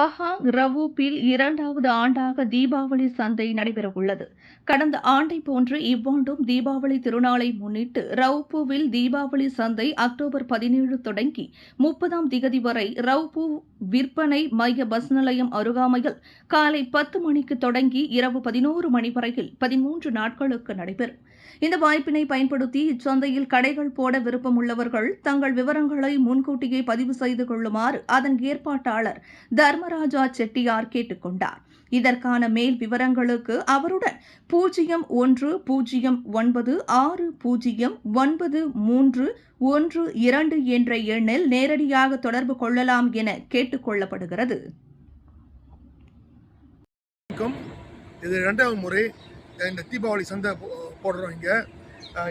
Pahang ரவூப்பில் 2வது ஆண்டாக தீபாவளி சந்தை நடைபெறவுள்ளது. கடந்த ஆண்டை போன்று இவ்வாண்டும் தீபாவளி திருநாளை முன்னிட்டு ரவுப்பூவில் தீபாவளி சந்தை அக்டோபர் 17 தொடங்கி 30ஆம் திகதி வரை ரவுப்பூ விற்பனை மைய பஸ் நிலையம் அருகாமையில் காலை 10 மணிக்கு தொடங்கி இரவு 11 மணி வரையில் 13 நாட்களுக்கு நடைபெறும். இந்த வாய்ப்பினை பயன்படுத்தி இச்சந்தையில் கடைகள் போட விருப்பம் உள்ளவர்கள் தங்கள் விவரங்களை முன்கூட்டியே பதிவு செய்து கொள்ளுமாறு அதன் ஏற்பாட்டாளர் தர்மராஜா செட்டியார் கேட்டுக் கொண்டார். இதற்கான மேல் விவரங்களுக்கு அவருடன் 0196093931 என்ற எண்ணில் நேரடியாக தொடர்பு கொள்ளலாம் என கேட்டுக் கொள்ளப்படுகிறது. இது 2வது முறை இந்த தீபாவளி சந்தை போடுறோம். இங்கே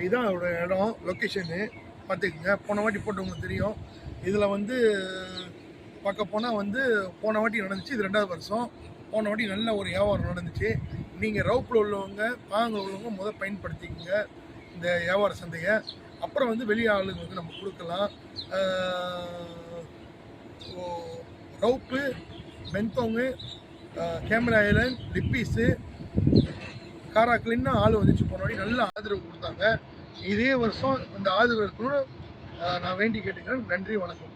இதான் அவரோட இடம், லொக்கேஷனு பார்த்துக்குங்க. போன வாட்டி போட்டவங்களுக்கு தெரியும். இதில் பார்க்க போனால் போன வாட்டி நடந்துச்சு, இது 2வது வருஷம். போன வாட்டி நல்ல ஒரு வியாபாரம் நடந்துச்சு. நீங்கள் ரவுப்பில் உள்ளவங்க, பாகங்கள் உள்ளவங்க பயன்படுத்திக்கங்க இந்த வியாபார சந்தையை. அப்புறம் வெளி ஆளுங்க நம்ம கொடுக்கலாம். ரவுப்பு, பென்தோங்கு, கேமரா ஐலண்ட், லிப்பீஸு, காராக்கிலின்னு ஆள் வந்துச்சு. போன வாட்டி நல்ல ஆதரவு கொடுத்தாங்க. இதே வருஷம் இந்த ஆதரவு இருக்கணும்னு நான் வேண்டி கேட்டுக்கிறேன். நன்றி, வணக்கம்.